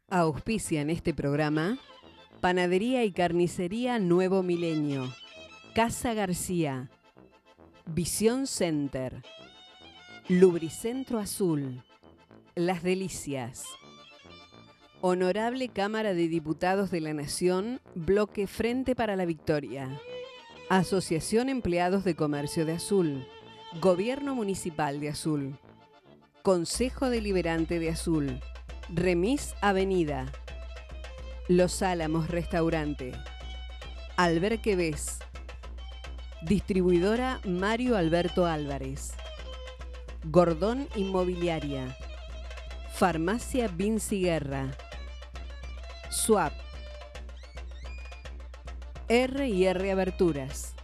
Auspicia en este programa Panadería y Carnicería Nuevo Milenio, Casa García, Visión Center, Lubricentro Azul, Las Delicias, Honorable Cámara de Diputados de la Nación, Bloque Frente para la Victoria, Asociación Empleados de Comercio de Azul, Gobierno Municipal de Azul, Consejo Deliberante de Azul, Remis Avenida, Los Álamos Restaurante, Alberque Bes, Distribuidora Mario Alberto Álvarez, Gordón Inmobiliaria, Farmacia Vinci Guerra, Swap, R&R Aberturas,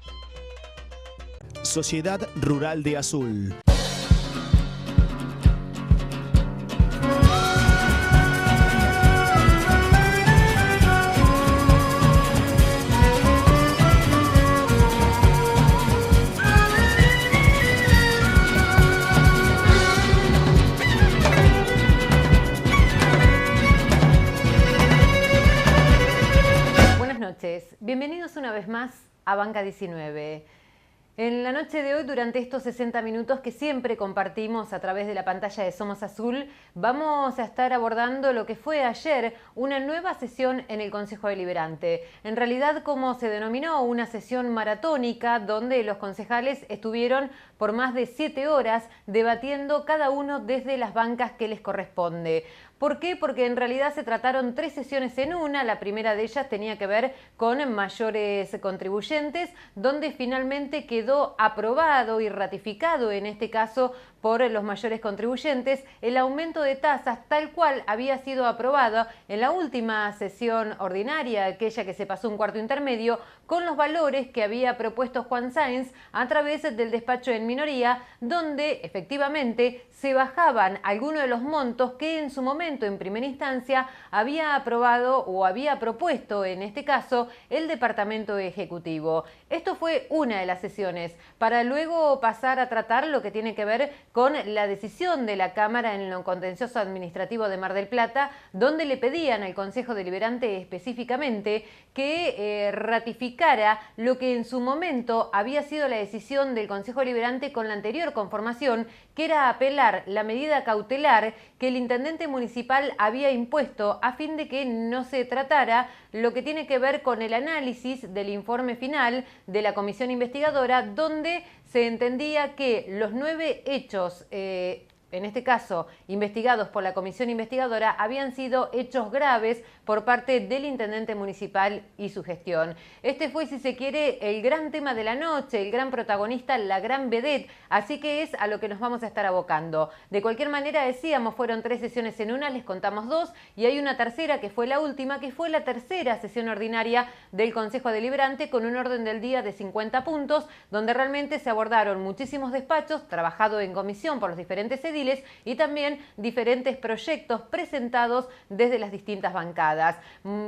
Sociedad Rural de Azul. Bienvenidos una vez más a Banca 19. En la noche de hoy, durante estos 60 minutos que siempre compartimos a través de la pantalla de Somos Azul, vamos a estar abordando lo que fue ayer una nueva sesión en el Consejo Deliberante. En realidad, como se denominó, una sesión maratónica donde los concejales estuvieron por más de 7 horas debatiendo cada uno desde las bancas que les corresponde. ¿Por qué? Porque en realidad se trataron 3 sesiones en una. La primera de ellas tenía que ver con mayores contribuyentes, donde finalmente quedó aprobado y ratificado, en este caso por los mayores contribuyentes, el aumento de tasas tal cual había sido aprobado en la última sesión ordinaria, aquella que se pasó un cuarto intermedio, con los valores que había propuesto Juan Sáenz a través del despacho en minoría, donde efectivamente se bajaban algunos de los montos que en su momento, en primera instancia, había aprobado o había propuesto, en este caso, el Departamento Ejecutivo. Esto fue una de las sesiones, para luego pasar a tratar lo que tiene que ver con la decisión de la Cámara en lo contencioso administrativo de Mar del Plata, donde le pedían al Consejo Deliberante específicamente que ratificara lo que en su momento había sido la decisión del Consejo Deliberante con la anterior conformación, que era apelar la medida cautelar que el intendente municipal había impuesto a fin de que no se tratara lo que tiene que ver con el análisis del informe final de la comisión investigadora, donde se entendía que los 9 hechos, en este caso investigados por la comisión investigadora, habían sido hechos graves por parte del intendente municipal y su gestión. Este fue, si se quiere, el gran tema de la noche, el gran protagonista, la gran vedette, así que es a lo que nos vamos a estar abocando. De cualquier manera, decíamos, fueron 3 sesiones en una, les contamos 2, y hay una tercera que fue la última, que fue la tercera sesión ordinaria del Consejo Deliberante, con un orden del día de 50 puntos, donde realmente se abordaron muchísimos despachos, trabajado en comisión por los diferentes ediles, y también diferentes proyectos presentados desde las distintas bancadas.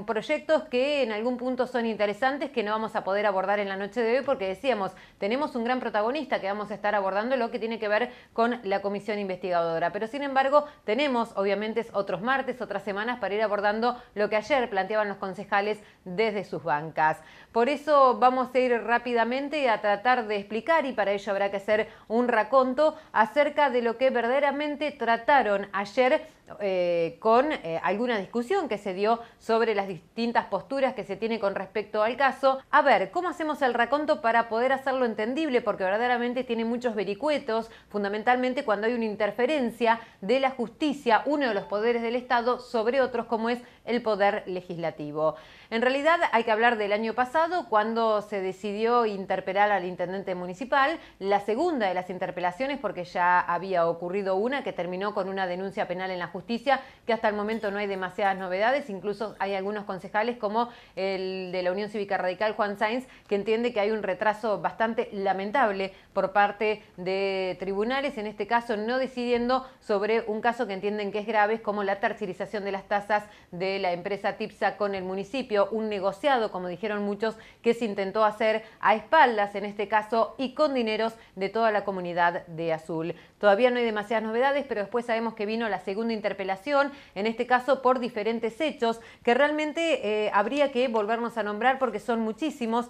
Proyectos que en algún punto son interesantes, que no vamos a poder abordar en la noche de hoy porque decíamos, tenemos un gran protagonista que vamos a estar abordando, lo que tiene que ver con la comisión investigadora. Pero sin embargo, tenemos obviamente otros martes, otras semanas para ir abordando lo que ayer planteaban los concejales desde sus bancas. Por eso vamos a ir rápidamente a tratar de explicar, y para ello habrá que hacer un raconto acerca de lo que verdaderamente trataron ayer con alguna discusión que se dio sobre las distintas posturas que se tiene con respecto al caso. A ver, ¿cómo hacemos el raconto para poder hacerlo entendible? Porque verdaderamente tiene muchos vericuetos, fundamentalmente cuando hay una interferencia de la justicia, uno de los poderes del Estado, sobre otros, como es el poder legislativo. En realidad hay que hablar del año pasado, cuando se decidió interpelar al intendente municipal, la segunda de las interpelaciones, porque ya había ocurrido una que terminó con una denuncia penal en la justicia, que hasta el momento no hay demasiadas novedades. Incluso hay algunos concejales, como el de la Unión Cívica Radical, Juan Sáenz, que entiende que hay un retraso bastante lamentable por parte de tribunales, en este caso no decidiendo sobre un caso que entienden que es grave, como la tercerización de las tasas de la empresa TIPSA con el municipio, un negociado, como dijeron muchos, que se intentó hacer a espaldas, en este caso, y con dineros de toda la comunidad de Azul. Todavía no hay demasiadas novedades, pero después sabemos que vino la segunda interpelación, en este caso por diferentes hechos que realmente habría que volvernos a nombrar porque son muchísimos.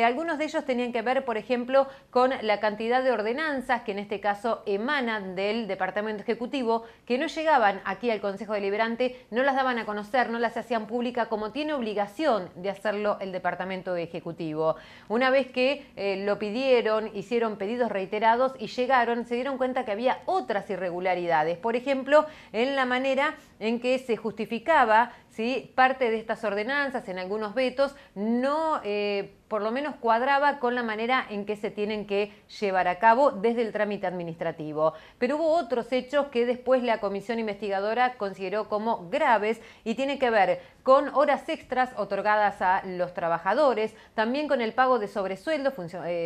Algunos de ellos tenían que ver, por ejemplo, con la cantidad de ordenanzas que en este caso emanan del Departamento Ejecutivo, que no llegaban aquí al Consejo Deliberante, no las daban a conocer, no las hacían pública como tiene obligación de hacerlo el Departamento Ejecutivo. Una vez que lo pidieron, hicieron pedidos reiterados y llegaron, se dieron cuenta que había otras irregularidades. Por ejemplo, en la manera en que se justificaba, ¿sí?, parte de estas ordenanzas, en algunos vetos, no por lo menos cuadraba con la manera en que se tienen que llevar a cabo desde el trámite administrativo. Pero hubo otros hechos que después la comisión investigadora consideró como graves y tiene que ver con horas extras otorgadas a los trabajadores, también con el pago de sobresueldo,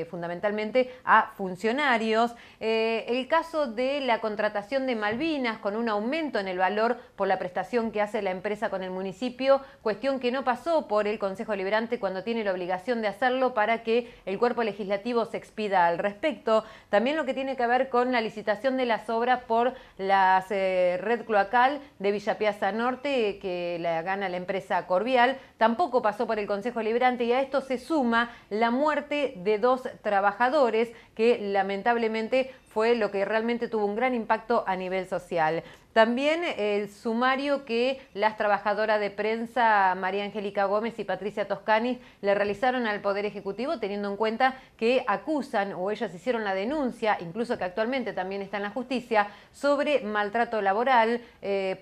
fundamentalmente a funcionarios, el caso de la contratación de Malvinas con un aumento en el valor por la prestación que hace la empresa con el municipio, cuestión que no pasó por el Consejo Deliberante cuando tiene la obligación de hacerlo para que el cuerpo legislativo se expida al respecto. También lo que tiene que ver con la licitación de las obras por la red cloacal de Villa Piazza Norte, que la gana la empresa Corvial, tampoco pasó por el Consejo Deliberante, y a esto se suma la muerte de 2 trabajadores que lamentablemente fue lo que realmente tuvo un gran impacto a nivel social. También el sumario que las trabajadoras de prensa María Angélica Gómez y Patricia Toscani le realizaron al Poder Ejecutivo, teniendo en cuenta que acusan, o ellas hicieron la denuncia, incluso que actualmente también está en la justicia, sobre maltrato laboral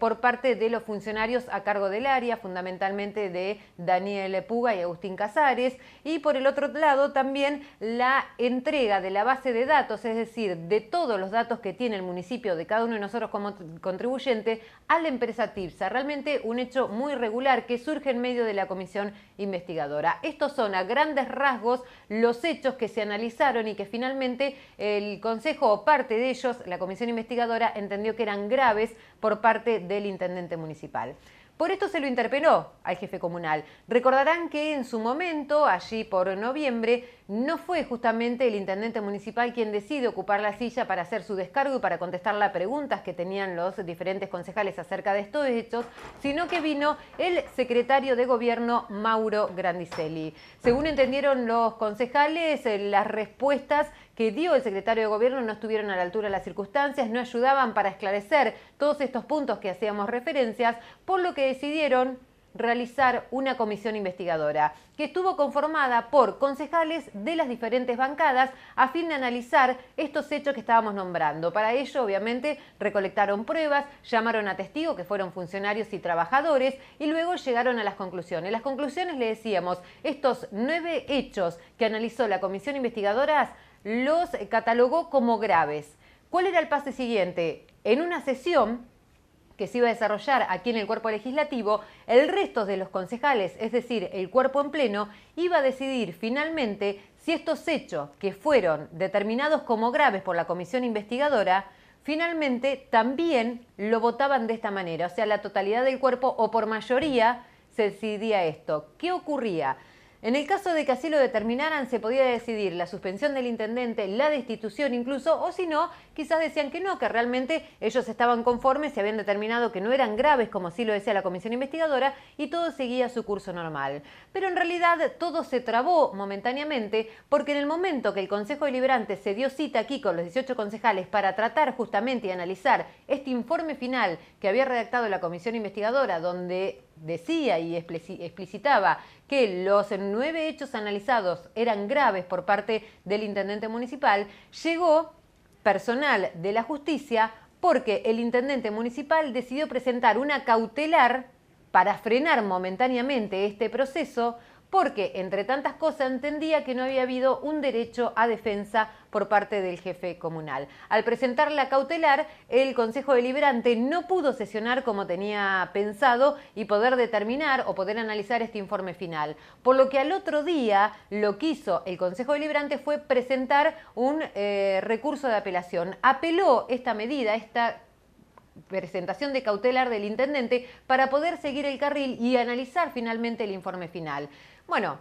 por parte de los funcionarios a cargo del área, fundamentalmente de Daniel Puga y Agustín Casares. Y por el otro lado también la entrega de la base de datos, es decir, de todos los datos que tiene el municipio de cada uno de nosotros como contribuyente a la empresa TIPSA. Realmente un hecho muy irregular que surge en medio de la comisión investigadora. Estos son a grandes rasgos los hechos que se analizaron y que finalmente el Consejo o parte de ellos, la comisión investigadora, entendió que eran graves por parte del intendente municipal. Por esto se lo interpeló al jefe comunal. Recordarán que en su momento, allí por noviembre, no fue justamente el intendente municipal quien decide ocupar la silla para hacer su descargo y para contestar las preguntas que tenían los diferentes concejales acerca de estos hechos, sino que vino el secretario de Gobierno, Mauro Grandicelli. Según entendieron los concejales, las respuestas que dio el secretario de Gobierno no estuvieron a la altura de las circunstancias, no ayudaban para esclarecer todos estos puntos que hacíamos referencias, por lo que decidieron realizar una comisión investigadora que estuvo conformada por concejales de las diferentes bancadas a fin de analizar estos hechos que estábamos nombrando. Para ello, obviamente, recolectaron pruebas, llamaron a testigos que fueron funcionarios y trabajadores y luego llegaron a las conclusiones. Las conclusiones, le decíamos, estos 9 hechos que analizó la comisión investigadora los catalogó como graves. ¿Cuál era el paso siguiente? En una sesión que se iba a desarrollar aquí en el cuerpo legislativo, el resto de los concejales, es decir, el cuerpo en pleno, iba a decidir finalmente si estos hechos que fueron determinados como graves por la comisión investigadora, finalmente también lo votaban de esta manera. O sea, la totalidad del cuerpo o por mayoría se decidía esto. ¿Qué ocurría? En el caso de que así lo determinaran, se podía decidir la suspensión del intendente, la destitución incluso, o si no, quizás decían que no, que realmente ellos estaban conformes y habían determinado que no eran graves, como sí lo decía la comisión investigadora, y todo seguía su curso normal. Pero en realidad todo se trabó momentáneamente, porque en el momento que el Consejo Deliberante se dio cita aquí con los 18 concejales para tratar justamente y analizar este informe final que había redactado la comisión investigadora, donde decía y explicitaba que los 9 hechos analizados eran graves por parte del intendente municipal, llegó personal de la justicia porque el intendente municipal decidió presentar una cautelar para frenar momentáneamente este proceso, porque, entre tantas cosas, entendía que no había habido un derecho a defensa por parte del jefe comunal. Al presentar la cautelar, el Consejo Deliberante no pudo sesionar como tenía pensado y poder determinar o poder analizar este informe final. Por lo que al otro día lo que hizo el Consejo Deliberante fue presentar un recurso de apelación. Apeló esta medida, esta presentación de cautelar del intendente para poder seguir el carril y analizar finalmente el informe final. Bueno,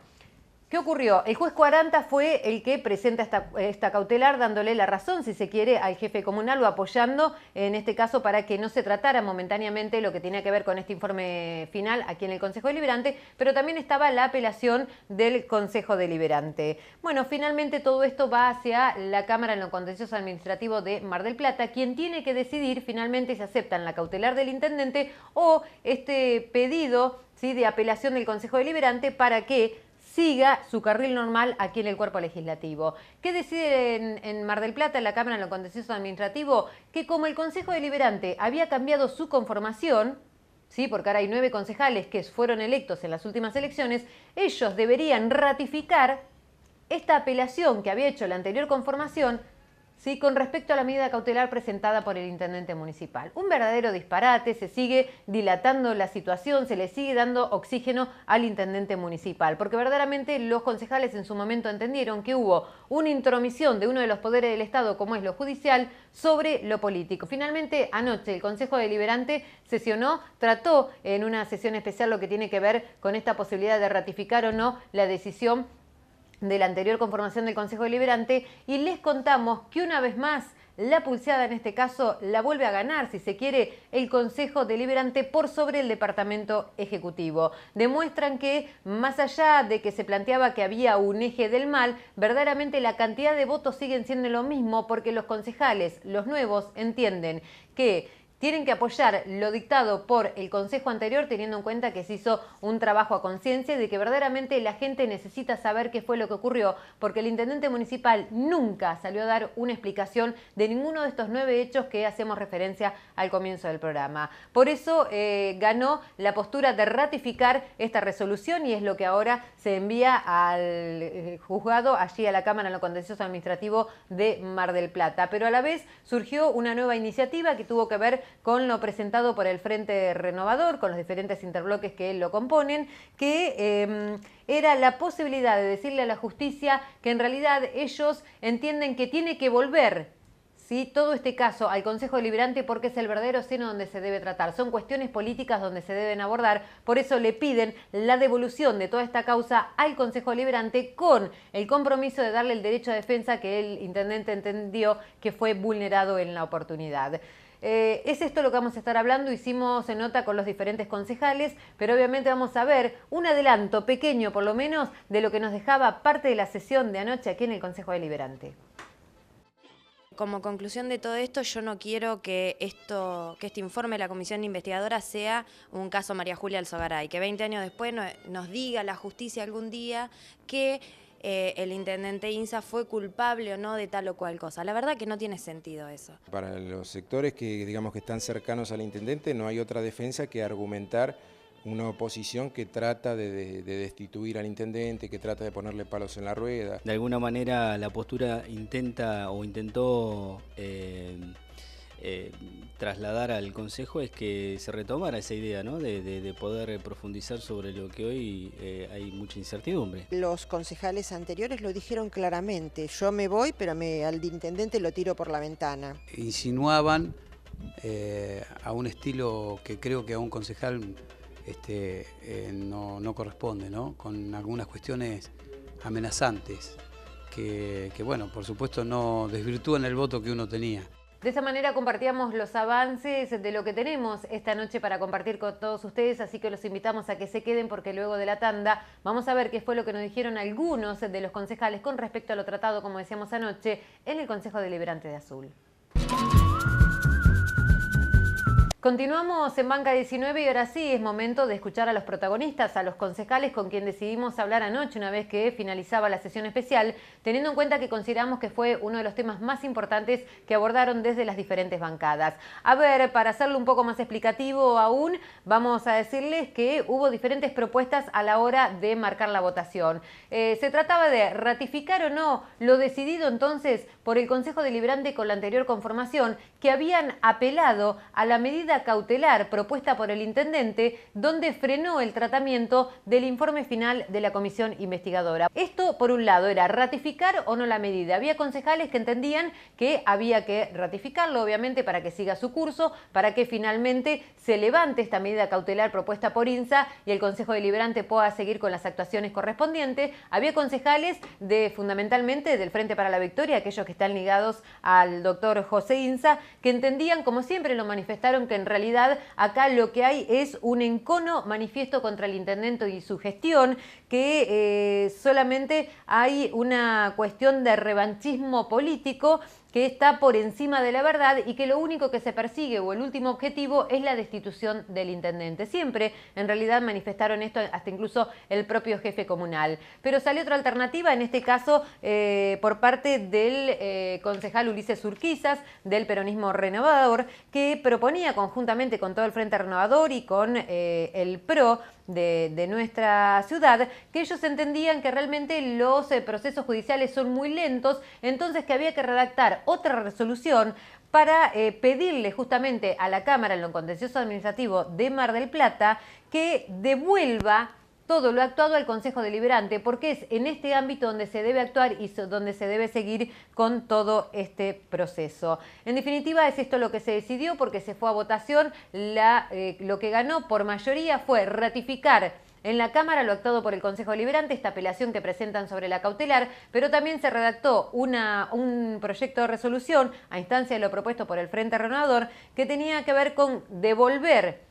¿Qué ocurrió? El juez 40 fue el que presenta esta cautelar dándole la razón, si se quiere, al jefe comunal o apoyando, en este caso, para que no se tratara momentáneamente lo que tenía que ver con este informe final aquí en el Consejo Deliberante, pero también estaba la apelación del Consejo Deliberante. Bueno, finalmente todo esto va hacia la Cámara en lo Contencioso Administrativo de Mar del Plata, quien tiene que decidir finalmente si aceptan la cautelar del intendente o este pedido, ¿sí?, de apelación del Consejo Deliberante para que siga su carril normal aquí en el cuerpo legislativo. ¿Qué decide en Mar del Plata, en la Cámara en lo Contencioso Administrativo? Que como el Consejo Deliberante había cambiado su conformación, ¿sí?, porque ahora hay 9 concejales que fueron electos en las últimas elecciones, ellos deberían ratificar esta apelación que había hecho la anterior conformación, ¿sí?, con respecto a la medida cautelar presentada por el intendente municipal. Un verdadero disparate, se sigue dilatando la situación, se le sigue dando oxígeno al intendente municipal, porque verdaderamente los concejales en su momento entendieron que hubo una intromisión de uno de los poderes del Estado, como es lo judicial, sobre lo político. Finalmente, anoche el Consejo Deliberante sesionó, trató en una sesión especial lo que tiene que ver con esta posibilidad de ratificar o no la decisión de la anterior conformación del Consejo Deliberante, y les contamos que una vez más la pulseada en este caso la vuelve a ganar, si se quiere, el Consejo Deliberante por sobre el Departamento Ejecutivo. Demuestran que, más allá de que se planteaba que había un eje del mal, verdaderamente la cantidad de votos siguen siendo lo mismo, porque los concejales, los nuevos, entienden que tienen que apoyar lo dictado por el Consejo anterior, teniendo en cuenta que se hizo un trabajo a conciencia y de que verdaderamente la gente necesita saber qué fue lo que ocurrió, porque el intendente municipal nunca salió a dar una explicación de ninguno de estos 9 hechos que hacemos referencia al comienzo del programa. Por eso ganó la postura de ratificar esta resolución, y es lo que ahora se envía al juzgado, allí a la Cámara en lo Contencioso Administrativo de Mar del Plata. Pero a la vez surgió una nueva iniciativa que tuvo que ver con lo presentado por el Frente Renovador, con los diferentes interbloques que lo componen, que era la posibilidad de decirle a la justicia que en realidad ellos entienden que tiene que volver, ¿sí?, todo este caso al Consejo Deliberante, porque es el verdadero seno donde se debe tratar. Son cuestiones políticas donde se deben abordar, por eso le piden la devolución de toda esta causa al Consejo Deliberante, con el compromiso de darle el derecho a defensa que el intendente entendió que fue vulnerado en la oportunidad. Es esto lo que vamos a estar hablando. Hicimos nota con los diferentes concejales, pero obviamente vamos a ver un adelanto pequeño, por lo menos, de lo que nos dejaba parte de la sesión de anoche aquí en el Consejo Deliberante. Como conclusión de todo esto, yo no quiero que este informe de la comisión investigadora sea un caso María Julia Alzogaray, que 20 años después nos diga la justicia algún día que el intendente Insa fue culpable o no de tal o cual cosa. La verdad que no tiene sentido eso. Para los sectores que digamos que están cercanos al intendente, no hay otra defensa que argumentar una oposición que trata de destituir al intendente, que trata de ponerle palos en la rueda. De alguna manera la postura intentó trasladar al Consejo es que se retomara esa idea, ¿no?, de poder profundizar sobre lo que hoy hay mucha incertidumbre. Los concejales anteriores lo dijeron claramente: yo me voy, pero al intendente lo tiro por la ventana. Insinuaban a un estilo que creo que a un concejal no corresponde, ¿no?, con algunas cuestiones amenazantes que bueno, por supuesto no desvirtúan el voto que uno tenía. De esa manera compartíamos los avances de lo que tenemos esta noche para compartir con todos ustedes, así que los invitamos a que se queden, porque luego de la tanda vamos a ver qué fue lo que nos dijeron algunos de los concejales con respecto a lo tratado, como decíamos anoche, en el Consejo Deliberante de Azul. Continuamos en Banca 19 y ahora sí es momento de escuchar a los protagonistas, a los concejales con quien decidimos hablar anoche una vez que finalizaba la sesión especial, teniendo en cuenta que consideramos que fue uno de los temas más importantes que abordaron desde las diferentes bancadas. A ver, para hacerlo un poco más explicativo aún, vamos a decirles que hubo diferentes propuestas a la hora de marcar la votación. Se trataba de ratificar o no lo decidido entonces por el Consejo Deliberante con la anterior conformación, que habían apelado a la medida medida cautelar propuesta por el intendente, donde frenó el tratamiento del informe final de la comisión investigadora. Esto, por un lado, era ratificar o no la medida. Había concejales que entendían que había que ratificarlo, obviamente, para que siga su curso, para que finalmente se levante esta medida cautelar propuesta por INSA y el Consejo Deliberante pueda seguir con las actuaciones correspondientes. Había concejales fundamentalmente del Frente para la Victoria, aquellos que están ligados al doctor José Insa, que entendían, como siempre lo manifestaron, que en realidad acá lo que hay es un encono manifiesto contra el intendente y su gestión, que solamente hay una cuestión de revanchismo político que está por encima de la verdad y que lo único que se persigue o el último objetivo es la destitución del intendente. Siempre, en realidad, manifestaron esto hasta incluso el propio jefe comunal. Pero salió otra alternativa, en este caso por parte del concejal Ulises Urquizas, del peronismo renovador, que proponía conjuntamente con todo el Frente Renovador y con el PRO de nuestra ciudad, que ellos entendían que realmente los procesos judiciales son muy lentos, entonces que había que redactar otra resolución para pedirle justamente a la Cámara en lo contencioso administrativo de Mar del Plata que devuelva todo lo actuado al Consejo Deliberante, porque es en este ámbito donde se debe actuar y donde se debe seguir con todo este proceso. En definitiva, es esto lo que se decidió, porque se fue a votación. Lo que ganó por mayoría fue ratificar en la Cámara lo actuado por el Consejo Deliberante, esta apelación que presentan sobre la cautelar, pero también se redactó un proyecto de resolución a instancia de lo propuesto por el Frente Renovador que tenía que ver con devolver,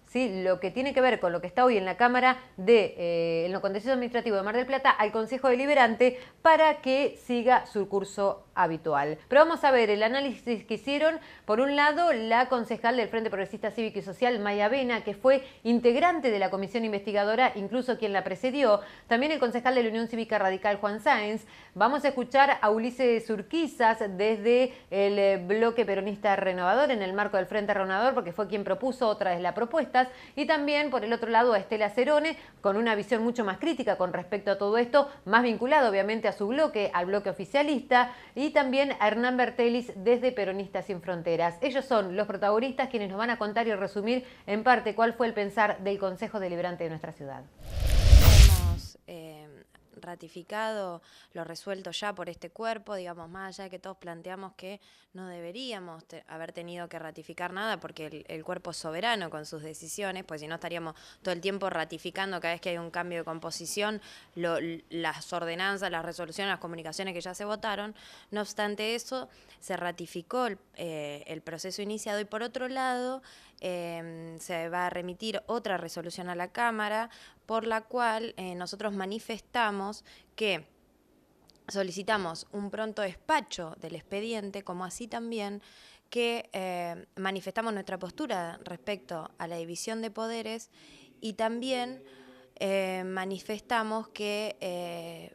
¿sí?, lo que tiene que ver con lo que está hoy en la Cámara en lo contencioso administrativo de Mar del Plata al Consejo Deliberante para que siga su curso habitual. Pero vamos a ver el análisis que hicieron, por un lado, la concejal del Frente Progresista Cívico y Social, Maya Avena, que fue integrante de la comisión investigadora, incluso quien la precedió, también el concejal de la Unión Cívica Radical, Juan Sáenz. Vamos a escuchar a Ulises Urquizas desde el bloque peronista renovador en el marco del Frente Renovador, porque fue quien propuso otra de las propuestas, y también, por el otro lado, a Estela Cerone, con una visión mucho más crítica con respecto a todo esto, más vinculado obviamente a su bloque, al bloque oficialista, y también a Hernán Bertelis desde Peronistas Sin Fronteras. Ellos son los protagonistas quienes nos van a contar y resumir en parte cuál fue el pensar del Consejo Deliberante de nuestra ciudad. Hemos ratificado lo resuelto ya por este cuerpo, digamos, más allá de que todos planteamos que no deberíamos haber tenido que ratificar nada porque el cuerpo es soberano con sus decisiones, pues si no estaríamos todo el tiempo ratificando cada vez que hay un cambio de composición las ordenanzas, las resoluciones, las comunicaciones que ya se votaron. No obstante eso, se ratificó el proceso iniciado y por otro lado se va a remitir otra resolución a la Cámara por la cual nosotros manifestamos que solicitamos un pronto despacho del expediente, como así también que manifestamos nuestra postura respecto a la división de poderes y también manifestamos que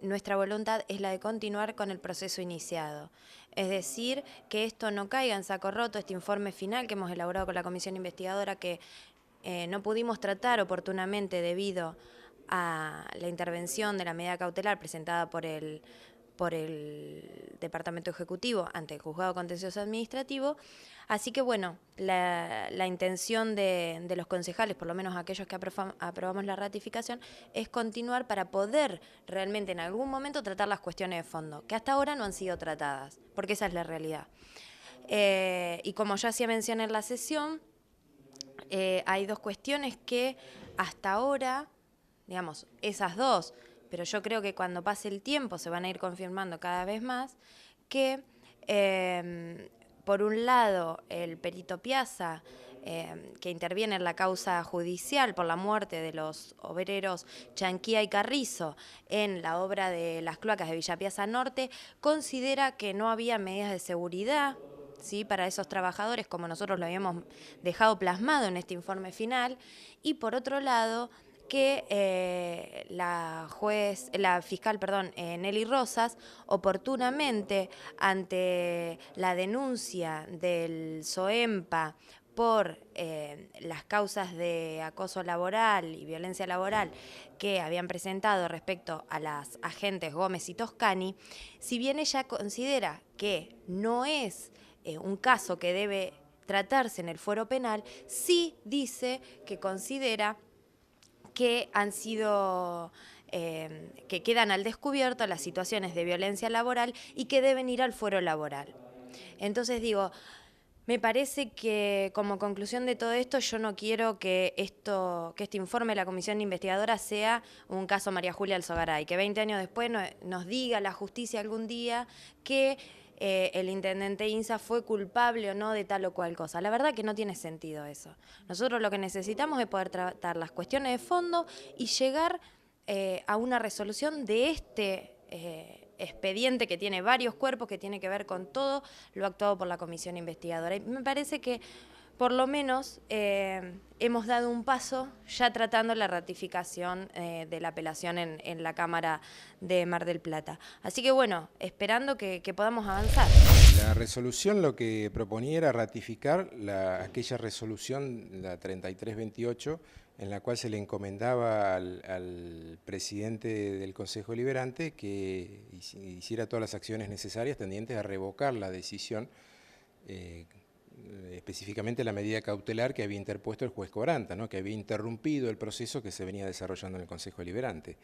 nuestra voluntad es la de continuar con el proceso iniciado. Es decir, que esto no caiga en saco roto, este informe final que hemos elaborado con la comisión investigadora que no pudimos tratar oportunamente debido a la intervención de la medida cautelar presentada por el Departamento Ejecutivo ante el Juzgado Contencioso Administrativo. Así que bueno, la intención de los concejales, por lo menos aquellos que aprobamos la ratificación, es continuar para poder realmente en algún momento tratar las cuestiones de fondo, que hasta ahora no han sido tratadas, porque esa es la realidad. Y como ya hacía mención en la sesión, hay dos cuestiones que hasta ahora, digamos, esas dos, pero yo creo que cuando pase el tiempo se van a ir confirmando cada vez más, que por un lado el perito Piazza, que interviene en la causa judicial por la muerte de los obreros Chanquía y Carrizo en la obra de las cloacas de Villa Piazza Norte, considera que no había medidas de seguridad, ¿sí?, para esos trabajadores, como nosotros lo habíamos dejado plasmado en este informe final, y por otro lado que la fiscal Nelly Rosas, oportunamente ante la denuncia del SOEMPA por las causas de acoso laboral y violencia laboral que habían presentado respecto a las agentes Gómez y Toscani, si bien ella considera que no es un caso que debe tratarse en el fuero penal, sí dice que considera que han sido, que quedan al descubierto las situaciones de violencia laboral y que deben ir al fuero laboral. Entonces digo, me parece que como conclusión de todo esto, yo no quiero que este informe de la comisión investigadora sea un caso María Julia Alzogaray, que 20 años después nos diga la justicia algún día que el intendente Insa fue culpable o no de tal o cual cosa. La verdad que no tiene sentido eso. Nosotros lo que necesitamos es poder tratar las cuestiones de fondo y llegar a una resolución de este expediente que tiene varios cuerpos, que tiene que ver con todo lo actuado por la comisión investigadora. Y me parece que por lo menos hemos dado un paso ya tratando la ratificación de la apelación en la Cámara de Mar del Plata. Así que bueno, esperando que podamos avanzar. La resolución lo que proponía era ratificar aquella resolución, la 3328, en la cual se le encomendaba al presidente del Consejo Deliberante que hiciera todas las acciones necesarias tendientes a revocar la decisión, específicamente la medida cautelar que había interpuesto el juez Cobranta, ¿no?, que había interrumpido el proceso que se venía desarrollando en el Consejo Deliberante.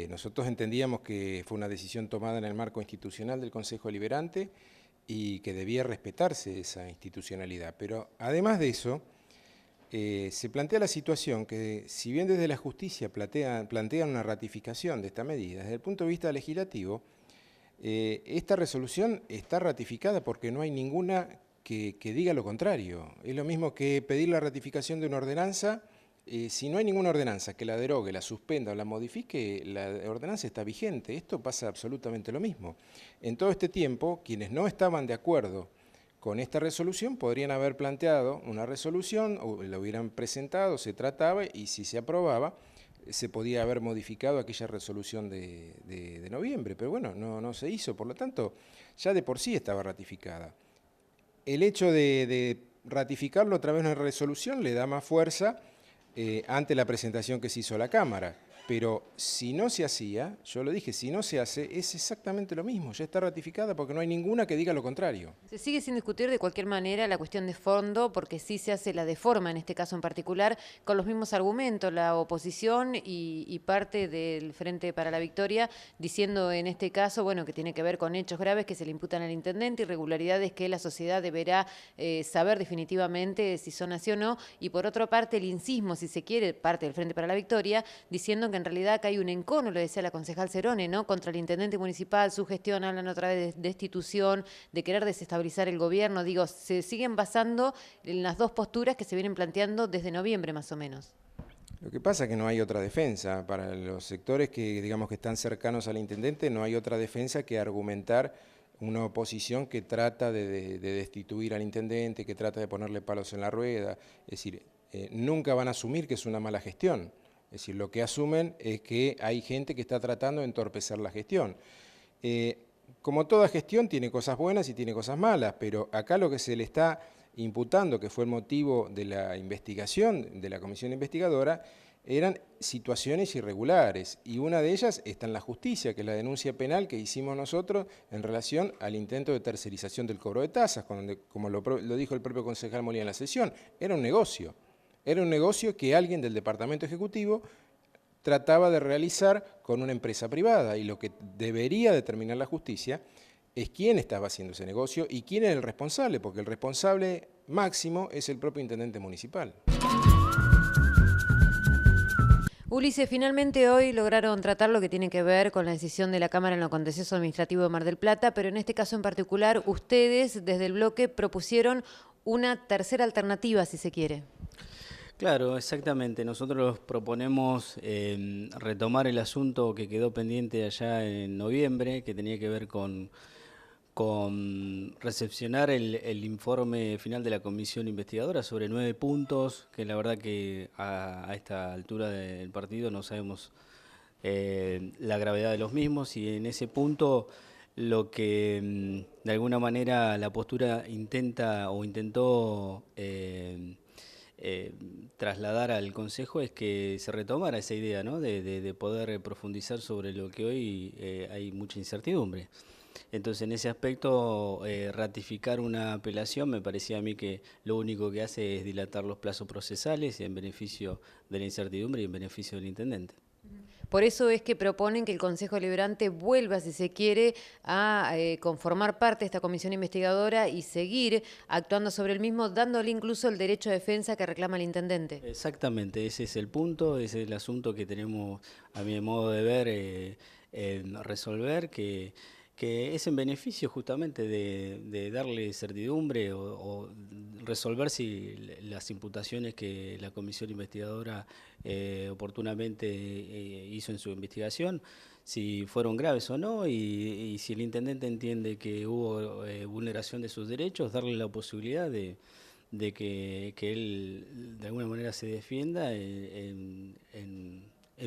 Nosotros entendíamos que fue una decisión tomada en el marco institucional del Consejo Deliberante y que debía respetarse esa institucionalidad, pero además de eso, se plantea la situación que, si bien desde la justicia plantean una ratificación de esta medida, desde el punto de vista legislativo, esta resolución está ratificada porque no hay ninguna que diga lo contrario. Es lo mismo que pedir la ratificación de una ordenanza. Si no hay ninguna ordenanza que la derogue, la suspenda o la modifique, la ordenanza está vigente. Esto pasa absolutamente lo mismo. En todo este tiempo, quienes no estaban de acuerdo con esta resolución podrían haber planteado una resolución, o la hubieran presentado, se trataba, y si se aprobaba, se podía haber modificado aquella resolución de noviembre, pero bueno, no se hizo, por lo tanto, ya de por sí estaba ratificada. El hecho de ratificarlo a través de una resolución le da más fuerza ante la presentación que se hizo a la Cámara. Pero si no se hacía, yo lo dije, si no se hace, es exactamente lo mismo, ya está ratificada porque no hay ninguna que diga lo contrario. Se sigue sin discutir de cualquier manera la cuestión de fondo, porque sí se hace la de forma, en este caso en particular, con los mismos argumentos, la oposición y parte del Frente para la Victoria, diciendo en este caso, bueno, que tiene que ver con hechos graves que se le imputan al intendente, irregularidades que la sociedad deberá saber definitivamente si son así o no, y por otra parte el incismo, si se quiere, parte del Frente para la Victoria, diciendo que en realidad acá hay un encono, lo decía la concejal Cerone, ¿no?, contra el intendente municipal, su gestión, hablan otra vez de destitución, de querer desestabilizar el gobierno. Digo, se siguen basando en las dos posturas que se vienen planteando desde noviembre más o menos. Lo que pasa es que no hay otra defensa. Para los sectores que, digamos, que están cercanos al intendente, no hay otra defensa que argumentar una oposición que trata de destituir al intendente, que trata de ponerle palos en la rueda. Es decir, nunca van a asumir que es una mala gestión. Es decir, lo que asumen es que hay gente que está tratando de entorpecer la gestión. Como toda gestión tiene cosas buenas y tiene cosas malas, pero acá lo que se le está imputando, que fue el motivo de la investigación de la comisión investigadora, eran situaciones irregulares, y una de ellas está en la justicia, que es la denuncia penal que hicimos nosotros en relación al intento de tercerización del cobro de tasas, como lo dijo el propio concejal Molina en la sesión, era un negocio. Era un negocio que alguien del Departamento Ejecutivo trataba de realizar con una empresa privada, y lo que debería determinar la justicia es quién estaba haciendo ese negocio y quién era el responsable, porque el responsable máximo es el propio intendente municipal. Ulises, finalmente hoy lograron tratar lo que tiene que ver con la decisión de la Cámara en lo contencioso administrativo de Mar del Plata, pero en este caso en particular, ustedes desde el bloque propusieron una tercera alternativa, si se quiere. Claro, exactamente. Nosotros proponemos retomar el asunto que quedó pendiente allá en noviembre, que tenía que ver con recepcionar el informe final de la comisión investigadora sobre 9 puntos, que la verdad que a esta altura del partido no sabemos la gravedad de los mismos, y en ese punto lo que de alguna manera la postura intentó trasladar al Consejo es que se retomara esa idea, ¿no?, de poder profundizar sobre lo que hoy hay mucha incertidumbre. Entonces, en ese aspecto, ratificar una apelación me parecía a mí que lo único que hace es dilatar los plazos procesales en beneficio de la incertidumbre y en beneficio del intendente. Por eso es que proponen que el Consejo Deliberante vuelva, si se quiere, a conformar parte de esta comisión investigadora y seguir actuando sobre el mismo, dándole incluso el derecho de defensa que reclama el intendente. Exactamente, ese es el punto, ese es el asunto que tenemos, a mi modo de ver, resolver, que es en beneficio justamente de darle certidumbre o resolver si las imputaciones que la comisión investigadora oportunamente hizo en su investigación, si fueron graves o no, y si el intendente entiende que hubo vulneración de sus derechos, darle la posibilidad de que él de alguna manera se defienda en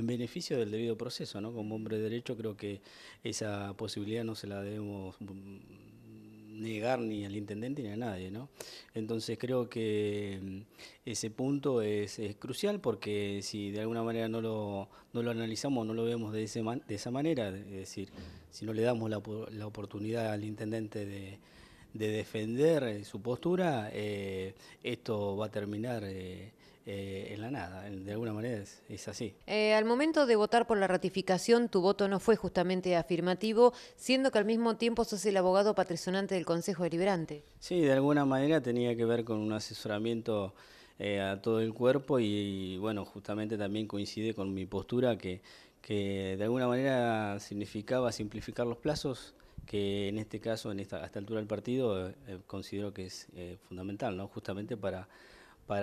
beneficio del debido proceso, ¿no? Como hombre de derecho creo que esa posibilidad no se la debemos negar ni al intendente ni a nadie, ¿no? Entonces creo que ese punto es crucial, porque si de alguna manera no lo analizamos, no lo vemos de esa manera, es decir, si no le damos la oportunidad al intendente de defender su postura, esto va a terminar en la nada. De alguna manera es así. Al momento de votar por la ratificación, tu voto no fue justamente afirmativo, siendo que al mismo tiempo sos el abogado patrocinante del Consejo Deliberante. Sí, de alguna manera tenía que ver con un asesoramiento a todo el cuerpo y bueno, justamente también coincide con mi postura que de alguna manera significaba simplificar los plazos, que en este caso, a esta altura del partido, considero que es fundamental, ¿no? Justamente para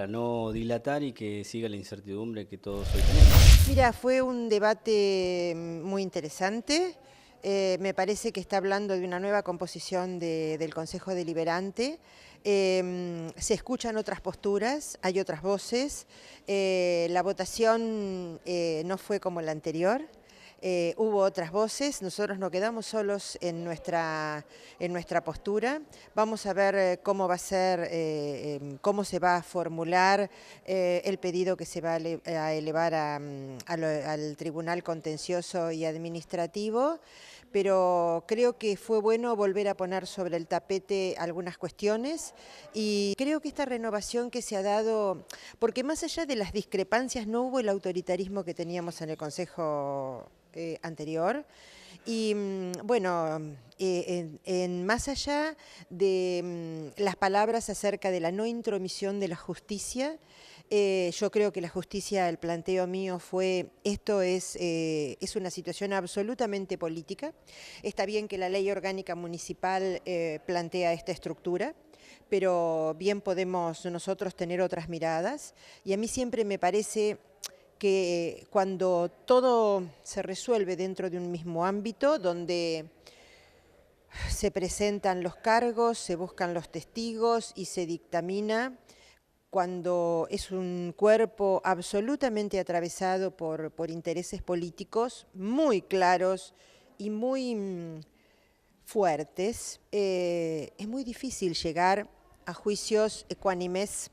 no dilatar y que siga la incertidumbre que todos hoy tenemos. Mira, fue un debate muy interesante. Me parece que está hablando de una nueva composición del Consejo Deliberante. Se escuchan otras posturas, hay otras voces. La votación no fue como la anterior. Hubo otras voces, nosotros no quedamos solos en nuestra postura. Vamos a ver cómo va a ser, cómo se va a formular el pedido que se va a elevar al Tribunal Contencioso y Administrativo, pero creo que fue bueno volver a poner sobre el tapete algunas cuestiones y creo que esta renovación que se ha dado, porque más allá de las discrepancias no hubo el autoritarismo que teníamos en el Consejo anterior y bueno, más allá de las palabras acerca de la no intromisión de la justicia, yo creo que la justicia, el planteo mío fue, esto es una situación absolutamente política. Está bien que la ley orgánica municipal plantea esta estructura, pero bien podemos nosotros tener otras miradas y a mí siempre me parece que cuando todo se resuelve dentro de un mismo ámbito, donde se presentan los cargos, se buscan los testigos y se dictamina, cuando es un cuerpo absolutamente atravesado por intereses políticos muy claros y muy fuertes, es muy difícil llegar a juicios ecuánimes.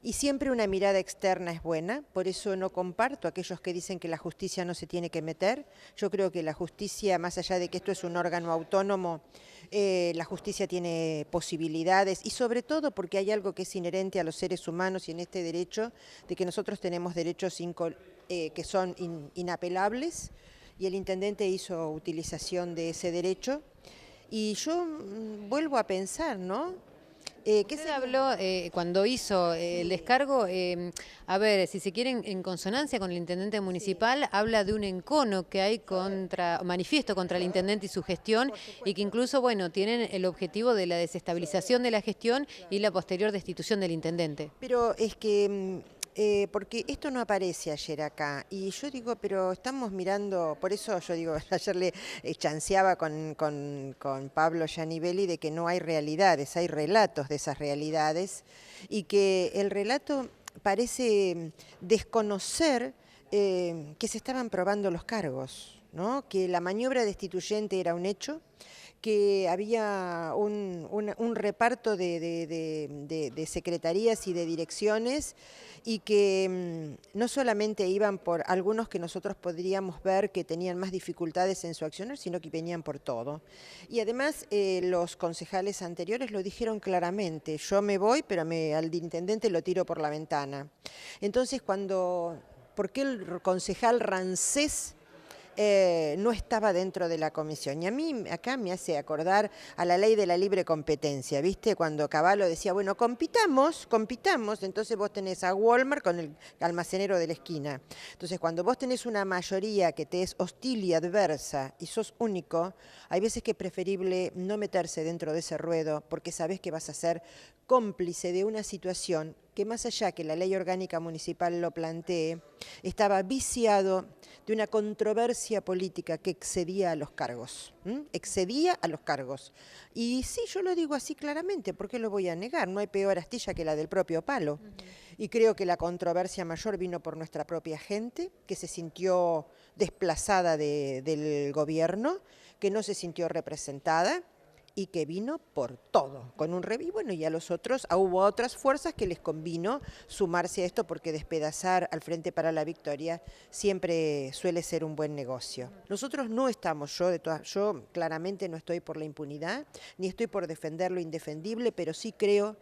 Y siempre una mirada externa es buena, por eso no comparto a aquellos que dicen que la justicia no se tiene que meter. Yo creo que la justicia, más allá de que esto es un órgano autónomo, la justicia tiene posibilidades y sobre todo porque hay algo que es inherente a los seres humanos y en este derecho, de que nosotros tenemos derechos que son inapelables y el intendente hizo utilización de ese derecho. Y yo vuelvo a pensar, ¿no? ¿Qué se habló cuando hizo el descargo? A ver, si se quiere, en consonancia con el intendente municipal, habla de un encono que hay manifiesto contra el intendente y su gestión, y que incluso, bueno, tienen el objetivo de la desestabilización de la gestión y la posterior destitución del intendente. Pero es que porque esto no aparece ayer acá, y yo digo, pero estamos mirando, por eso yo digo, ayer le chanceaba con Pablo Giannivelli de que no hay realidades, hay relatos de esas realidades, y que el relato parece desconocer que se estaban probando los cargos, ¿no? Que la maniobra destituyente era un hecho, que había un reparto de secretarías y de direcciones y que no solamente iban por algunos que nosotros podríamos ver que tenían más dificultades en su accionar, sino que venían por todo. Y además los concejales anteriores lo dijeron claramente: yo me voy, pero al intendente lo tiro por la ventana. Entonces, ¿por qué el concejal Rancés no estaba dentro de la comisión? Y a mí acá me hace acordar a la ley de la libre competencia, ¿viste? Cuando Cavallo decía, bueno, compitamos, entonces vos tenés a Walmart con el almacenero de la esquina. Entonces, cuando vos tenés una mayoría que te es hostil y adversa y sos único, hay veces que es preferible no meterse dentro de ese ruedo, porque sabés que vas a ser cómplice de una situación que, más allá que la ley orgánica municipal lo plantee, estaba viciado de una controversia política que excedía a los cargos. Excedía a los cargos. Y sí, yo lo digo así claramente, ¿por qué lo voy a negar? No hay peor astilla que la del propio palo. Y creo que la controversia mayor vino por nuestra propia gente, que se sintió desplazada del gobierno, que no se sintió representada, y que vino por todo, con un y bueno, y a los otros, hubo otras fuerzas que les convino sumarse a esto, porque despedazar al Frente para la Victoria siempre suele ser un buen negocio. Nosotros no estamos, yo claramente no estoy por la impunidad, ni estoy por defender lo indefendible, pero sí creo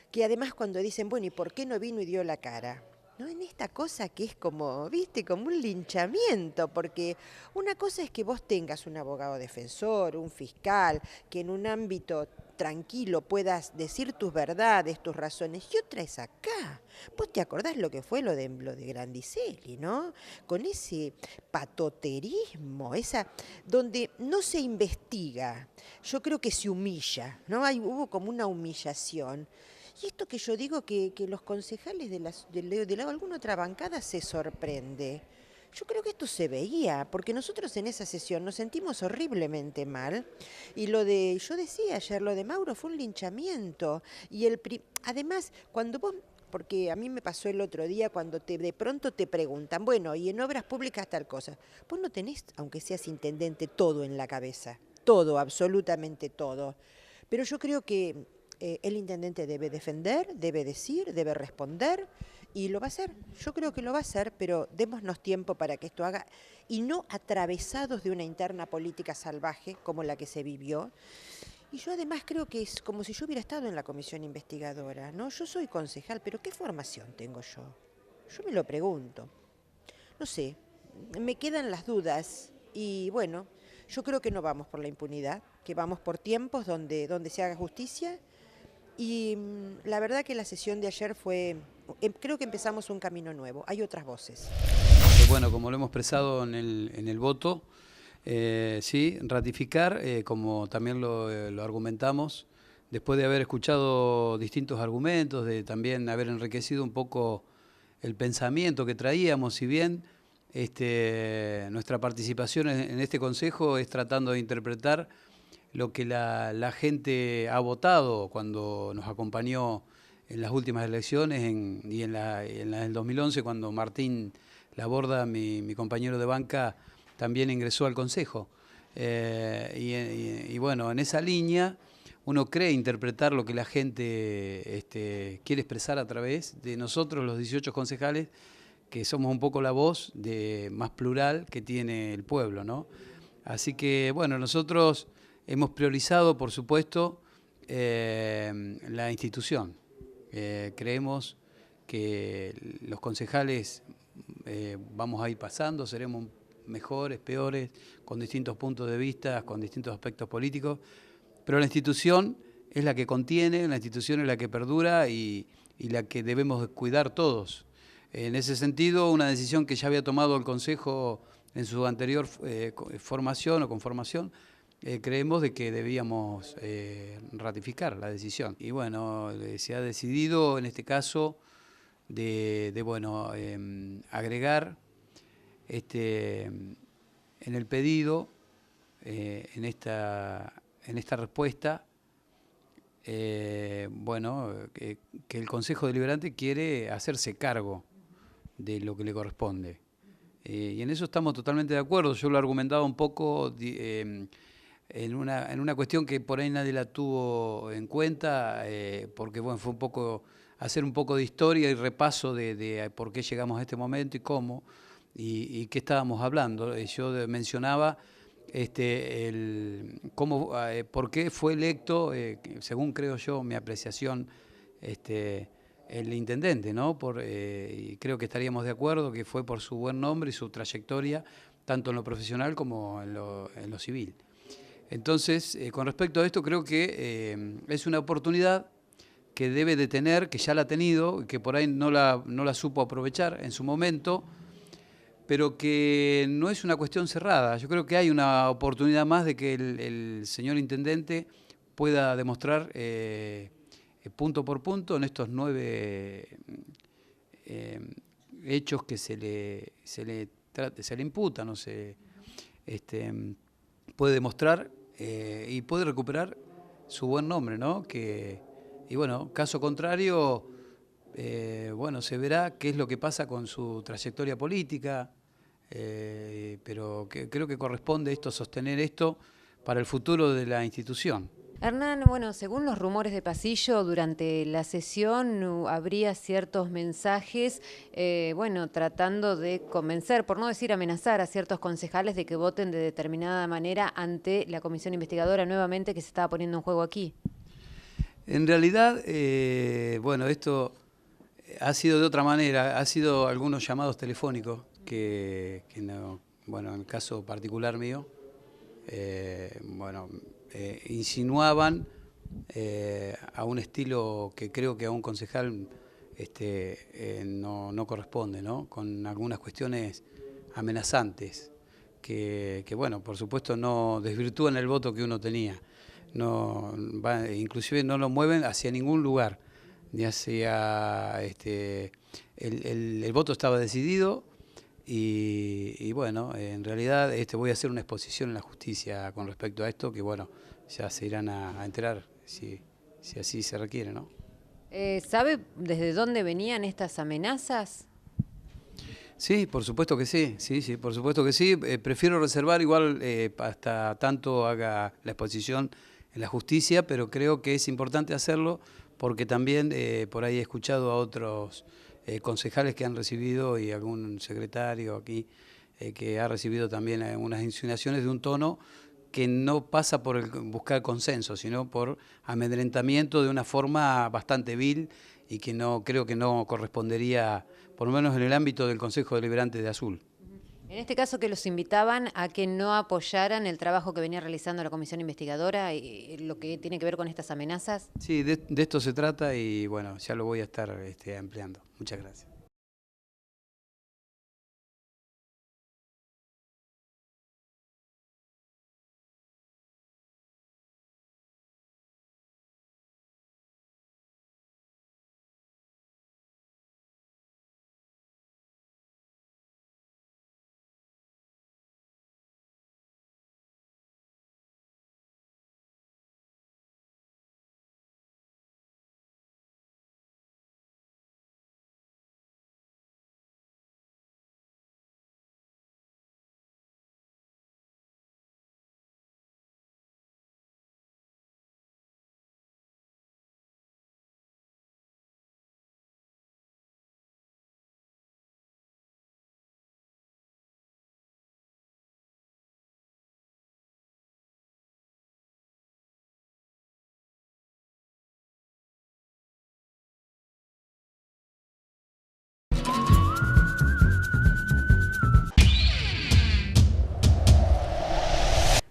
que además cuando dicen, bueno, ¿y por qué no vino y dio la cara? ¿No? En esta cosa que es como, viste, como un linchamiento, porque una cosa es que vos tengas un abogado defensor, un fiscal, que en un ámbito tranquilo puedas decir tus verdades, tus razones, y otra es acá. Vos te acordás lo que fue lo de Grandicelli, ¿no? Con ese patoterismo, donde no se investiga, yo creo que se humilla, ¿no? Hubo como una humillación. Y esto que yo digo que los concejales de alguna otra bancada se sorprende. Yo creo que esto se veía, porque nosotros en esa sesión nos sentimos horriblemente mal. Y yo decía ayer, lo de Mauro fue un linchamiento. Y además, cuando vos, porque a mí me pasó el otro día cuando de pronto te preguntan, bueno, y en obras públicas tal cosa. Vos no tenés, aunque seas intendente, todo en la cabeza. Todo, absolutamente todo. Pero yo creo que el intendente debe defender, debe decir, debe responder, y lo va a hacer. Yo creo que lo va a hacer, pero démonos tiempo para que esto haga, y no atravesados de una interna política salvaje como la que se vivió. Y yo además creo que es como si yo hubiera estado en la comisión investigadora, ¿no? Yo soy concejal, pero ¿qué formación tengo yo? Yo me lo pregunto. No sé, me quedan las dudas, y bueno, yo creo que no vamos por la impunidad, que vamos por tiempos donde se haga justicia. Y la verdad que la sesión de ayer creo que empezamos un camino nuevo, hay otras voces. Bueno, como lo hemos expresado en el voto, sí, ratificar, como también lo argumentamos, después de haber escuchado distintos argumentos, de también haber enriquecido un poco el pensamiento que traíamos, si bien nuestra participación en este consejo es tratando de interpretar lo que la gente ha votado cuando nos acompañó en las últimas elecciones y en la del 2011, cuando Martín Laborda, mi compañero de banca, también ingresó al Consejo. Y bueno, en esa línea uno cree interpretar lo que la gente quiere expresar a través de nosotros, los 18 concejales, que somos un poco la voz más plural que tiene el pueblo, ¿no? Así que, bueno, nosotros hemos priorizado, por supuesto, la institución. Creemos que los concejales vamos a ir pasando, seremos mejores, peores, con distintos puntos de vista, con distintos aspectos políticos, pero la institución es la que contiene, la institución es la que perdura y la que debemos cuidar todos. En ese sentido, una decisión que ya había tomado el Consejo en su anterior formación o conformación, creemos de que debíamos ratificar la decisión. Y bueno, se ha decidido en este caso agregar en el pedido, en esta respuesta, que el Consejo Deliberante quiere hacerse cargo de lo que le corresponde. Y en eso estamos totalmente de acuerdo. Yo lo argumentaba un poco en una cuestión que por ahí nadie la tuvo en cuenta, porque bueno, fue hacer un poco de historia y repaso de por qué llegamos a este momento y cómo, y qué estábamos hablando. Yo mencionaba por qué fue electo, según creo yo, mi apreciación, el intendente, ¿no? Y creo que estaríamos de acuerdo que fue por su buen nombre y su trayectoria, tanto en lo profesional como en lo civil. Entonces, con respecto a esto, creo que es una oportunidad que debe de tener, que ya la ha tenido, que por ahí no la supo aprovechar en su momento, pero que no es una cuestión cerrada. Yo creo que hay una oportunidad más de que el señor intendente pueda demostrar punto por punto en estos 9 hechos que se le imputan, no sé, puede demostrar y puede recuperar su buen nombre, ¿no? Y bueno, caso contrario, bueno, se verá qué es lo que pasa con su trayectoria política, pero creo que corresponde sostener esto para el futuro de la institución. Hernán, bueno, según los rumores de pasillo, durante la sesión habría ciertos mensajes, bueno, tratando de convencer, por no decir amenazar, a ciertos concejales de que voten de determinada manera ante la comisión investigadora nuevamente que se estaba poniendo en juego aquí. En realidad, bueno, esto ha sido de otra manera, ha sido algunos llamados telefónicos que no, bueno, en el caso particular mío, bueno, insinuaban a un estilo que creo que a un concejal no corresponde, ¿no? Con algunas cuestiones amenazantes que bueno, por supuesto no desvirtúan el voto que uno tenía. Inclusive no lo mueven hacia ningún lugar, ni hacia el voto estaba decidido. Y bueno, en realidad voy a hacer una exposición en la justicia con respecto a esto, que bueno, ya se irán a enterar si así se requiere, ¿no? ¿Sabe desde dónde venían estas amenazas? Sí, por supuesto que sí, sí, por supuesto que sí. Prefiero reservar igual hasta tanto haga la exposición en la justicia, pero creo que es importante hacerlo porque también por ahí he escuchado a otros concejales que han recibido y algún secretario aquí que ha recibido también unas insinuaciones de un tono que no pasa por buscar consenso, sino por amedrentamiento de una forma bastante vil y que creo que no correspondería, por lo menos en el ámbito del Consejo Deliberante de Azul. En este caso, que los invitaban a que no apoyaran el trabajo que venía realizando la comisión investigadora y lo que tiene que ver con estas amenazas. Sí, de esto se trata y bueno, ya lo voy a estar ampliando. Muchas gracias.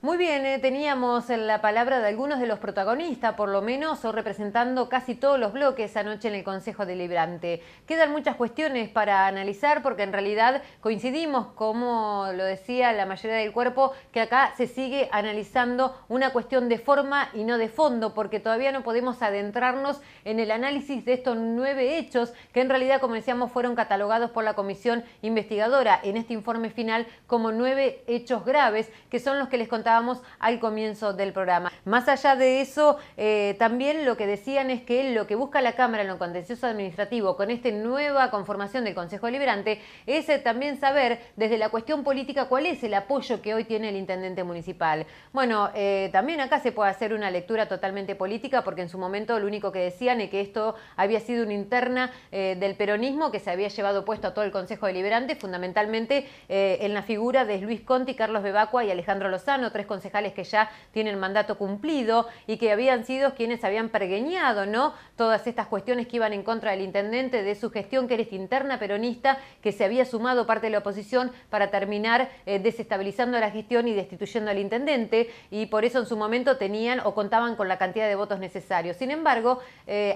Muy bien, teníamos la palabra de algunos de los protagonistas, por lo menos, o representando casi todos los bloques anoche en el Consejo Deliberante. Quedan muchas cuestiones para analizar porque en realidad coincidimos, como lo decía la mayoría del cuerpo, que acá se sigue analizando una cuestión de forma y no de fondo, porque todavía no podemos adentrarnos en el análisis de estos 9 hechos que en realidad, como decíamos, fueron catalogados por la comisión investigadora en este informe final como 9 hechos graves, que son los que les contábamos comentábamos al comienzo del programa. Más allá de eso, también lo que decían es que lo que busca la Cámara en lo contencioso administrativo con esta nueva conformación del Consejo Deliberante es también saber desde la cuestión política cuál es el apoyo que hoy tiene el intendente municipal. Bueno, también acá se puede hacer una lectura totalmente política porque en su momento lo único que decían es que esto había sido una interna del peronismo que se había llevado puesto a todo el Consejo Deliberante, fundamentalmente en la figura de Luis Conti, Carlos Bebacua y Alejandro Lozano, 3 concejales que ya tienen mandato cumplido y que habían sido quienes habían pergeñado, ¿no?, todas estas cuestiones que iban en contra del intendente, de su gestión que era esta interna peronista que se había sumado parte de la oposición para terminar desestabilizando la gestión y destituyendo al intendente, y por eso en su momento tenían o contaban con la cantidad de votos necesarios. Sin embargo,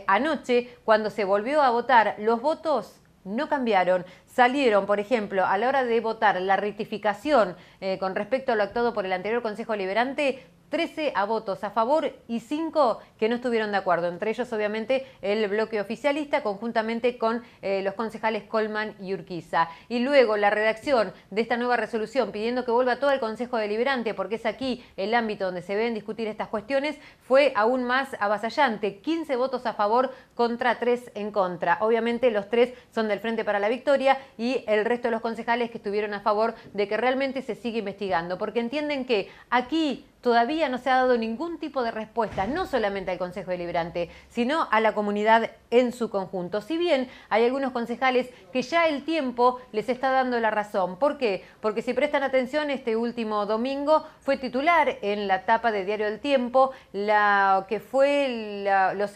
anoche, cuando se volvió a votar, los votos no cambiaron. Salieron, por ejemplo, a la hora de votar la rectificación con respecto a lo actuado por el anterior Consejo Deliberante, 13 votos a favor y 5 que no estuvieron de acuerdo, entre ellos obviamente el bloque oficialista conjuntamente con los concejales Colman y Urquiza. Y luego la redacción de esta nueva resolución pidiendo que vuelva todo el Consejo Deliberante, porque es aquí el ámbito donde se deben discutir estas cuestiones, fue aún más avasallante, 15 votos a favor contra 3 en contra. Obviamente los 3 son del Frente para la Victoria y el resto de los concejales que estuvieron a favor de que realmente se siga investigando, porque entienden que aquí todavía no se ha dado ningún tipo de respuesta, no solamente al Consejo Deliberante, sino a la comunidad en su conjunto. Si bien hay algunos concejales que ya el tiempo les está dando la razón. ¿Por qué? Porque si prestan atención, este último domingo fue titular en la tapa de Diario El Tiempo los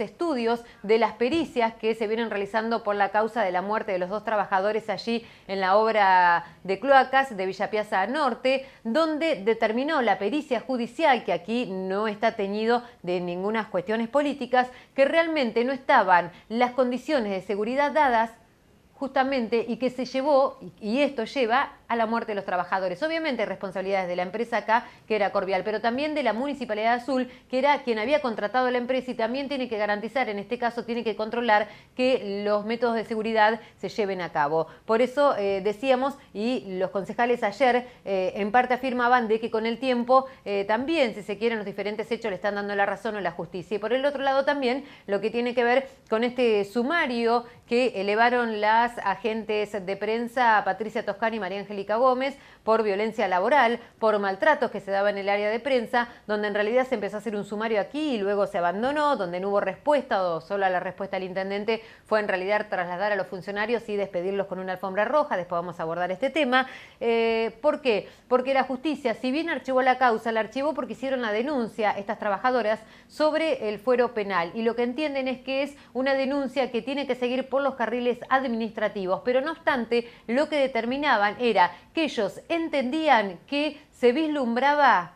estudios de las pericias que se vienen realizando por la causa de la muerte de los 2 trabajadores allí en la obra de cloacas de Villa Piazza Norte, donde determinó la pericia judicial, que aquí no está teñido de ninguna cuestiones políticas, que realmente no estaban las condiciones de seguridad dadas justamente y que se llevó, y esto lleva a la muerte de los trabajadores. Obviamente responsabilidades de la empresa acá, que era Corvial, pero también de la Municipalidad de Azul, que era quien había contratado la empresa y también tiene que garantizar, en este caso tiene que controlar que los métodos de seguridad se lleven a cabo. Por eso decíamos, y los concejales ayer en parte afirmaban de que con el tiempo también, si se quieren, los diferentes hechos le están dando la razón a la justicia. Y por el otro lado también lo que tiene que ver con este sumario que elevaron las agentes de prensa Patricia Toscani y María Angélica Gómez por violencia laboral, por maltratos que se daban en el área de prensa, donde en realidad se empezó a hacer un sumario aquí y luego se abandonó, donde no hubo respuesta o solo la respuesta del intendente fue en realidad trasladar a los funcionarios y despedirlos con una alfombra roja. Después vamos a abordar este tema. ¿Por qué? Porque la justicia, si bien archivó la causa, la archivó porque hicieron la denuncia estas trabajadoras sobre el fuero penal, y lo que entienden es que es una denuncia que tiene que seguir por los carriles administrativos, pero no obstante, lo que determinaban era que ellos entendían que se vislumbraba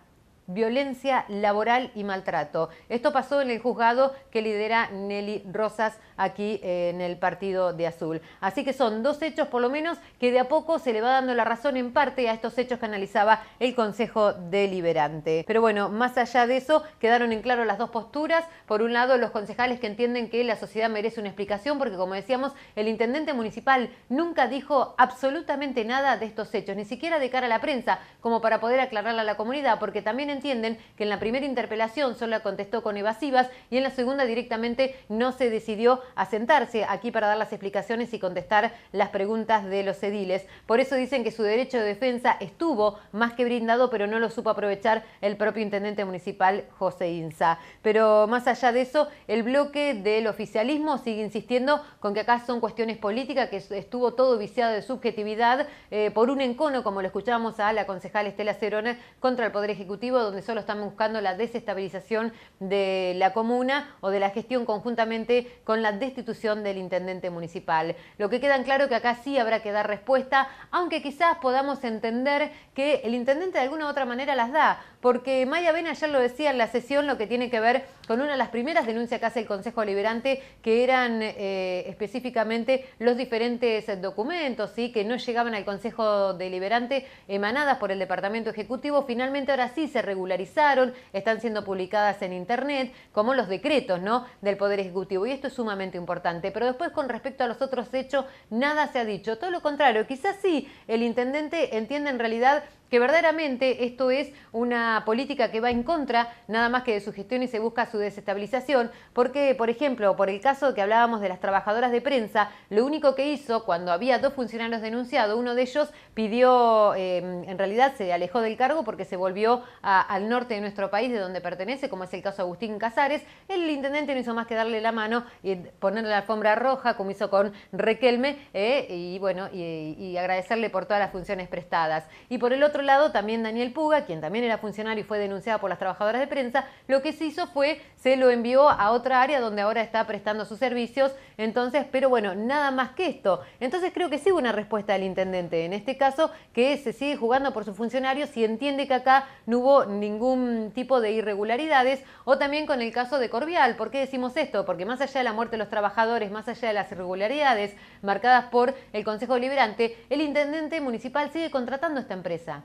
violencia laboral y maltrato. Esto pasó en el juzgado que lidera Nelly Rosas aquí en el partido de Azul. Así que son 2 hechos por lo menos que de a poco se le va dando la razón en parte a estos hechos que analizaba el Consejo Deliberante. Pero bueno, más allá de eso, quedaron en claro las 2 posturas. Por un lado, los concejales que entienden que la sociedad merece una explicación porque, como decíamos, el intendente municipal nunca dijo absolutamente nada de estos hechos, ni siquiera de cara a la prensa, como para poder aclararle a la comunidad, porque también entienden que en la primera interpelación solo la contestó con evasivas y en la segunda directamente no se decidió a sentarse aquí para dar las explicaciones y contestar las preguntas de los ediles. Por eso dicen que su derecho de defensa estuvo más que brindado, pero no lo supo aprovechar el propio intendente municipal, José Inza. Pero más allá de eso, el bloque del oficialismo sigue insistiendo con que acá son cuestiones políticas, que estuvo todo viciado de subjetividad por un encono, como lo escuchábamos a la concejal Estela Cerona, contra el Poder Ejecutivo, donde solo están buscando la desestabilización de la comuna o de la gestión conjuntamente con la destitución del intendente municipal. Lo que queda en claro que acá sí habrá que dar respuesta, aunque quizás podamos entender que el intendente de alguna u otra manera las da, porque Maya Ben ayer lo decía en la sesión, lo que tiene que ver con una de las primeras denuncias que hace el Consejo Deliberante, que eran específicamente los diferentes documentos, ¿sí?, que no llegaban al Consejo Deliberante emanadas por el Departamento Ejecutivo. Finalmente ahora sí se regularizaron, están siendo publicadas en internet, como los decretos, ¿no?, del Poder Ejecutivo, y esto es sumamente importante. Pero después, con respecto a los otros hechos, nada se ha dicho, todo lo contrario. Quizás sí, el intendente entiende en realidad que verdaderamente esto es una política que va en contra nada más que de su gestión y se busca su desestabilización, porque, por ejemplo, por el caso que hablábamos de las trabajadoras de prensa, lo único que hizo cuando había 2 funcionarios denunciados, uno de ellos pidió, en realidad se alejó del cargo porque se volvió al norte de nuestro país, de donde pertenece, como es el caso de Agustín Casares. El intendente no hizo más que darle la mano y ponerle la alfombra roja, como hizo con Riquelme, y bueno, y agradecerle por todas las funciones prestadas. Y por el otro lado, también Daniel Puga, quien también era funcionario y fue denunciado por las trabajadoras de prensa, lo que se hizo fue, se lo envió a otra área donde ahora está prestando sus servicios. Entonces, pero bueno, nada más que esto. Entonces creo que sí hubo una respuesta del intendente, en este caso, que se sigue jugando por sus funcionarios y entiende que acá no hubo ningún tipo de irregularidades, o también con el caso de Corvial. ¿Por qué decimos esto? Porque más allá de la muerte de los trabajadores, más allá de las irregularidades marcadas por el Consejo Deliberante, el intendente municipal sigue contratando a esta empresa.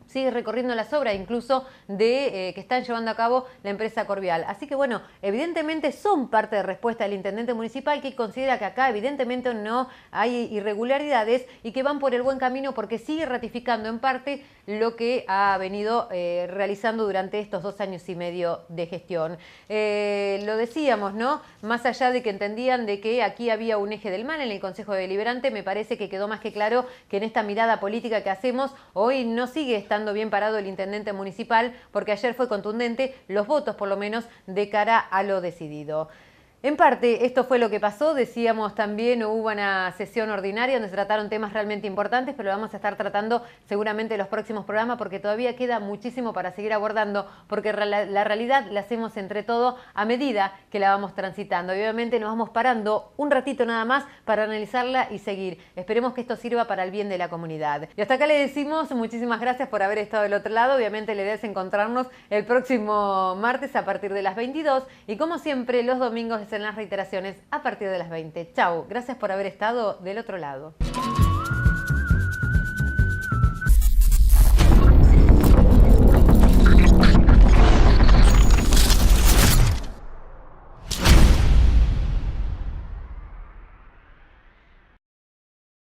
Sigue recorriendo las obras, incluso de que están llevando a cabo la empresa Corvial. Así que bueno, evidentemente son parte de respuesta del intendente municipal, que considera que acá evidentemente no hay irregularidades y que van por el buen camino, porque sigue ratificando en parte lo que ha venido realizando durante estos 2 años y medio de gestión. Lo decíamos, ¿no? Más allá de que entendían de que aquí había un eje del mal en el Consejo Deliberante, me parece que quedó más que claro que en esta mirada política que hacemos, hoy no sigue estando bien parado el intendente municipal, porque ayer fue contundente los votos, por lo menos, de cara a lo decidido. En parte, esto fue lo que pasó. Decíamos también, hubo una sesión ordinaria donde se trataron temas realmente importantes, pero lo vamos a estar tratando seguramente en los próximos programas, porque todavía queda muchísimo para seguir abordando, porque la realidad la hacemos entre todos a medida que la vamos transitando. Y obviamente nos vamos parando un ratito nada más para analizarla y seguir. Esperemos que esto sirva para el bien de la comunidad. Y hasta acá le decimos muchísimas gracias por haber estado del otro lado. Obviamente la idea es encontrarnos el próximo martes a partir de las 22, y como siempre los domingos en las reiteraciones a partir de las 20. Chau, gracias por haber estado del otro lado.